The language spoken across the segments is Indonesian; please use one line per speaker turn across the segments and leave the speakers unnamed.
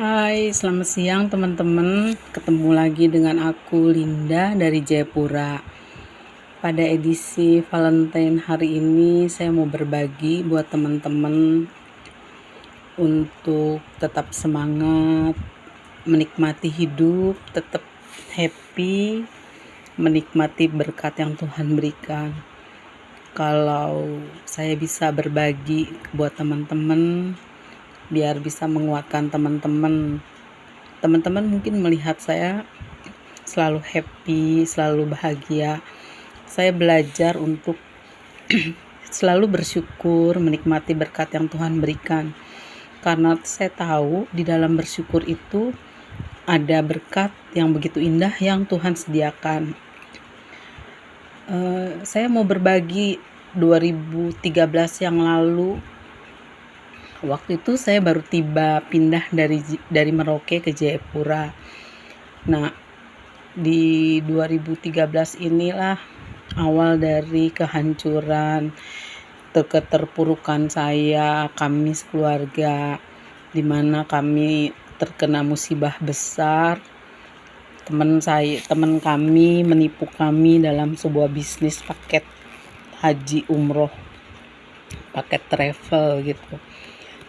Hai, selamat siang teman-teman. Ketemu lagi dengan aku Linda dari Jayapura. Pada edisi Valentine hari ini saya mau berbagi buat teman-teman untuk tetap semangat, menikmati hidup, tetap happy, menikmati berkat yang Tuhan berikan. Kalau saya bisa berbagi buat teman-teman biar bisa menguatkan teman-teman. Teman-teman mungkin melihat saya selalu happy, selalu bahagia. Saya belajar untuk selalu bersyukur, menikmati berkat yang Tuhan berikan. Karena saya tahu di dalam bersyukur itu ada berkat yang begitu indah yang Tuhan sediakan. Saya mau berbagi 2013 yang lalu. Waktu itu saya baru pindah dari Merauke ke Jayapura. Nah, di 2013 inilah awal dari kehancuran, keterpurukan kami sekeluarga, di mana kami terkena musibah besar. Teman kami menipu kami dalam sebuah bisnis paket haji umroh, paket travel gitu.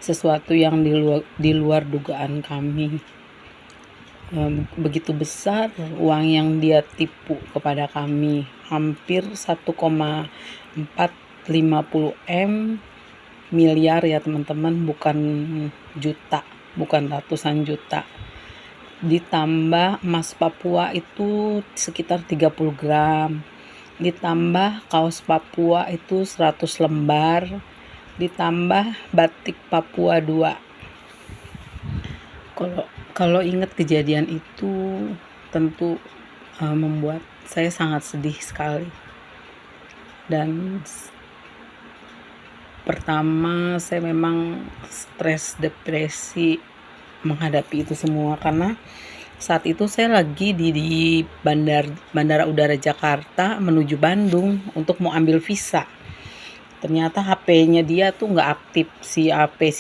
Sesuatu yang di luar dugaan kami. Begitu besar uang yang dia tipu kepada kami, hampir 1,450 miliar ya teman-teman, bukan juta, bukan ratusan juta. Ditambah emas Papua itu sekitar 30 gram, ditambah kaos Papua itu 100 lembar, ditambah batik Papua 2. Kalau ingat kejadian itu tentu membuat saya sangat sedih sekali. Dan pertama saya memang stres, depresi menghadapi itu semua, karena saat itu saya lagi di Bandara Udara Jakarta menuju Bandung untuk mau ambil visa. Ternyata HP-nya dia tuh nggak aktif, si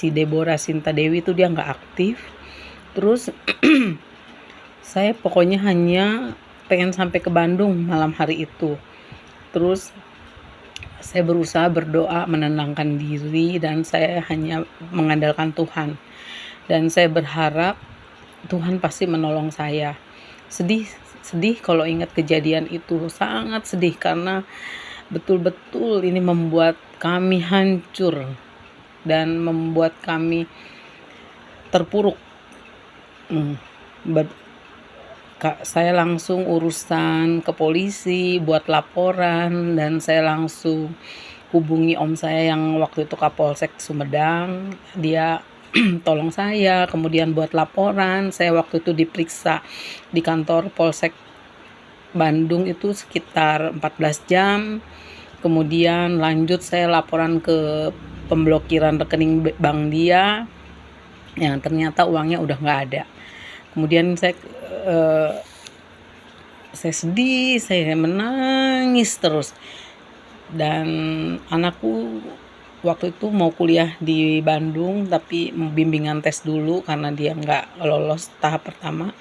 Deborah Sinta Dewi itu dia nggak aktif. Terus saya pokoknya hanya pengen sampai ke Bandung malam hari itu. Terus saya berusaha berdoa, menenangkan diri, dan saya hanya mengandalkan Tuhan. Dan saya berharap Tuhan pasti menolong saya. Sedih kalau ingat kejadian itu, sangat sedih, karena betul-betul ini membuat kami hancur dan membuat kami terpuruk. Saya langsung urusan ke polisi buat laporan, dan saya langsung hubungi om saya yang waktu itu Kapolsek Sumedang. Dia tolong saya, kemudian buat laporan. Saya waktu itu diperiksa di kantor Polsek Bandung itu sekitar 14 jam. Kemudian lanjut saya laporan ke pemblokiran rekening bank dia, yang ternyata uangnya udah nggak ada. Kemudian saya sedih, saya menangis terus. Dan anakku waktu itu mau kuliah di Bandung, tapi bimbingan tes dulu karena dia nggak lolos tahap pertama.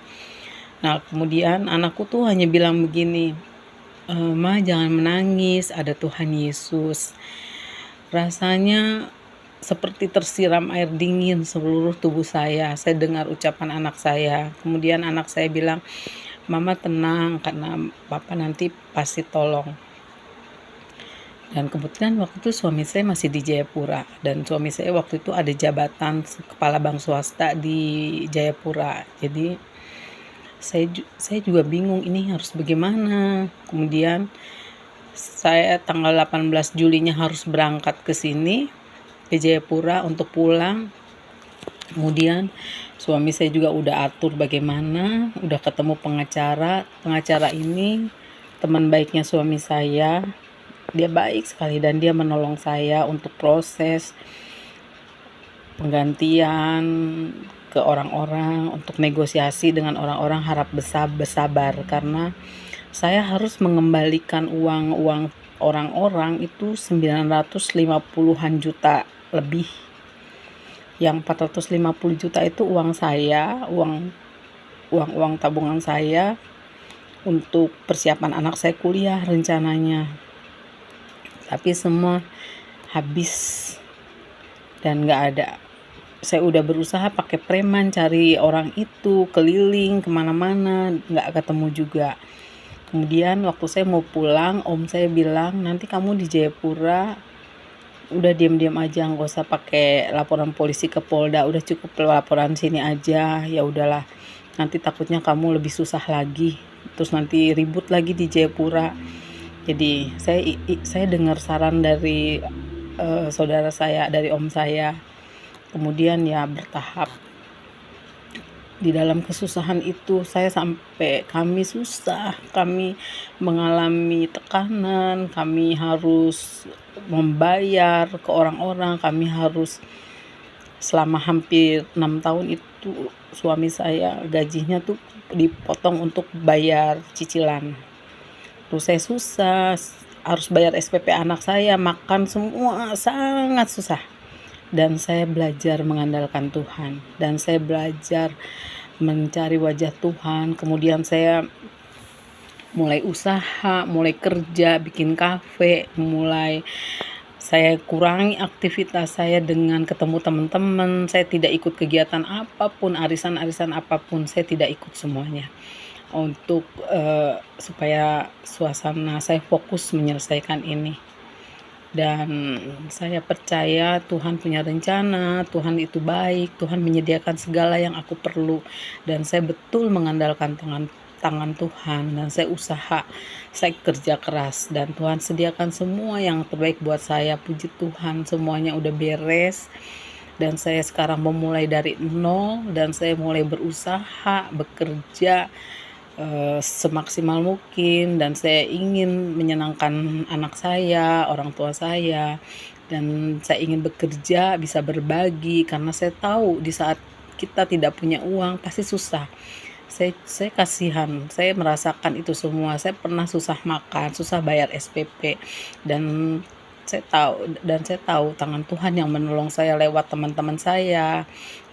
Nah, kemudian anakku tuh hanya bilang begini, "Ma, jangan menangis, ada Tuhan Yesus." Rasanya seperti tersiram air dingin seluruh tubuh saya. Saya dengar ucapan anak saya. Kemudian anak saya bilang, "Mama tenang, karena Papa nanti pasti tolong." Dan kebetulan waktu itu suami saya masih di Jayapura. Dan suami saya waktu itu ada jabatan kepala bank swasta di Jayapura. Jadi saya juga bingung ini harus bagaimana. Kemudian saya tanggal 18 Julinya harus berangkat ke sini, ke Jayapura untuk pulang. Kemudian suami saya juga udah atur bagaimana, udah ketemu pengacara ini teman baiknya suami saya. Dia baik sekali dan dia menolong saya untuk proses penggantian ke orang-orang, untuk negosiasi dengan orang-orang, harap bersabar karena saya harus mengembalikan uang orang-orang itu 950-an juta lebih Yang 450 juta itu uang saya, uang tabungan saya untuk persiapan anak saya kuliah rencananya. Tapi semua habis dan nggak ada. Saya udah berusaha pakai preman cari orang itu, keliling kemana-mana, nggak ketemu juga. Kemudian waktu saya mau pulang, om saya bilang, nanti kamu di Jayapura udah diam-diam aja, nggak usah pakai laporan polisi ke Polda, udah cukup laporan sini aja. Ya udahlah, nanti takutnya kamu lebih susah lagi, terus nanti ribut lagi di Jayapura. Jadi saya dengar saran dari saudara saya, dari om saya. Kemudian ya bertahap. Di dalam kesusahan itu kami susah, kami mengalami tekanan, kami harus membayar ke orang-orang, kami harus selama hampir 6 tahun itu suami saya gajinya tuh dipotong untuk bayar cicilan. Terus saya susah, harus bayar SPP anak saya, makan semua sangat susah. Dan saya belajar mengandalkan Tuhan, dan saya belajar mencari wajah Tuhan. Kemudian saya mulai usaha, mulai kerja, bikin kafe, mulai saya kurangi aktivitas saya dengan ketemu teman-teman. Saya tidak ikut kegiatan apapun, arisan-arisan apapun, saya tidak ikut semuanya. Untuk supaya suasana saya fokus menyelesaikan ini. Dan saya percaya Tuhan punya rencana, Tuhan itu baik, Tuhan menyediakan segala yang aku perlu. Dan saya betul mengandalkan tangan Tuhan, dan saya usaha, saya kerja keras, dan Tuhan sediakan semua yang terbaik buat saya. Puji Tuhan, semuanya udah beres. Dan saya sekarang memulai dari nol, dan saya mulai berusaha, bekerja semaksimal mungkin, dan saya ingin menyenangkan anak saya, orang tua saya, dan saya ingin bekerja, bisa berbagi, karena saya tahu di saat kita tidak punya uang pasti susah. Saya kasihan, saya merasakan itu semua. Saya pernah susah makan, susah bayar SPP, dan saya tahu tangan Tuhan yang menolong saya lewat teman-teman saya,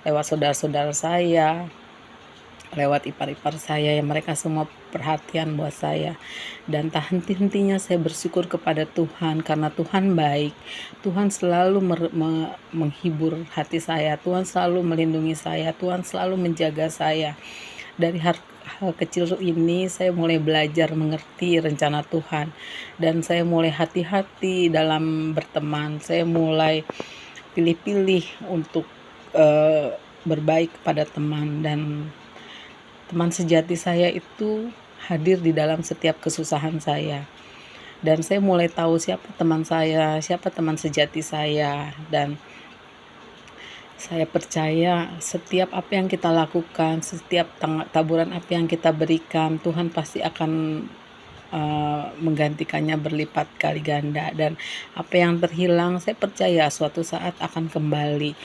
lewat saudara-saudara saya, lewat ipar-ipar saya, yang mereka semua perhatian buat saya. Dan tak henti-hentinya saya bersyukur kepada Tuhan, karena Tuhan baik. Tuhan selalu menghibur hati saya, Tuhan selalu melindungi saya, Tuhan selalu menjaga saya. Dari hal kecil ini saya mulai belajar mengerti rencana Tuhan, dan saya mulai hati-hati dalam berteman. Saya mulai pilih-pilih untuk berbaik kepada teman, dan teman sejati saya itu hadir di dalam setiap kesusahan saya. Dan saya mulai tahu siapa teman saya, siapa teman sejati saya. Dan saya percaya setiap apa yang kita lakukan, setiap taburan apa yang kita berikan, Tuhan pasti akan menggantikannya berlipat kali ganda. Dan apa yang terhilang, saya percaya suatu saat akan kembali.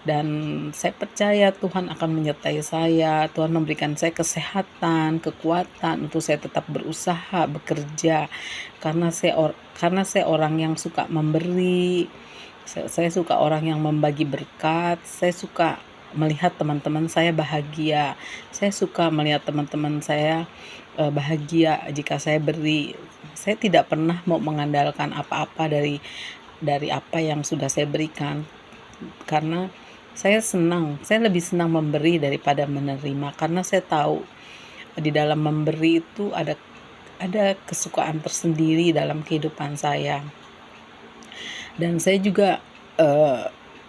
Dan saya percaya Tuhan akan menyertai saya. Tuhan memberikan saya kesehatan, kekuatan untuk saya tetap berusaha, bekerja. Karena saya orang yang suka memberi. Saya suka orang yang membagi berkat. Saya suka melihat teman-teman saya bahagia. Saya suka melihat teman-teman saya bahagia jika saya beri. Saya tidak pernah mau mengandalkan apa-apa dari apa yang sudah saya berikan. Karena saya lebih senang memberi daripada menerima, karena saya tahu di dalam memberi itu ada kesukaan tersendiri dalam kehidupan saya. Dan saya juga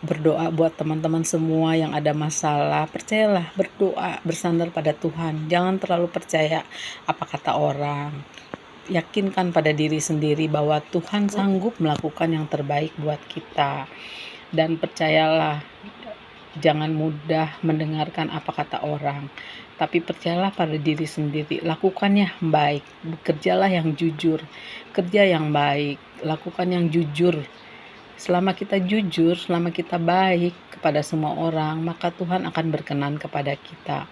berdoa buat teman-teman semua yang ada masalah. Percayalah, berdoa, bersandar pada Tuhan. Jangan terlalu percaya apa kata orang. Yakinkan pada diri sendiri bahwa Tuhan sanggup melakukan yang terbaik buat kita. Dan percayalah, jangan mudah mendengarkan apa kata orang, tapi percayalah pada diri sendiri. Lakukan yang baik, bekerjalah yang jujur, kerja yang baik, lakukan yang jujur. Selama kita jujur, selama kita baik kepada semua orang, maka Tuhan akan berkenan kepada kita.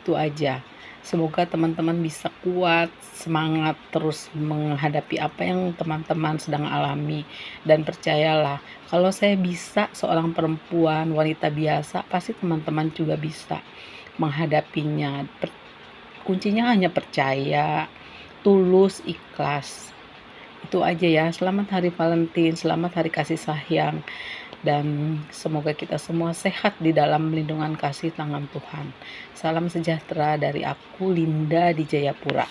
Itu aja. Semoga teman-teman bisa kuat, semangat terus menghadapi apa yang teman-teman sedang alami. Dan percayalah, kalau saya bisa, seorang perempuan, wanita biasa, pasti teman-teman juga bisa menghadapinya. Kuncinya hanya percaya, tulus, ikhlas. Itu aja ya. Selamat Hari Valentine, selamat Hari Kasih Sayang. Dan semoga kita semua sehat di dalam lindungan kasih tangan Tuhan. Salam sejahtera dari aku, Linda di Jayapura.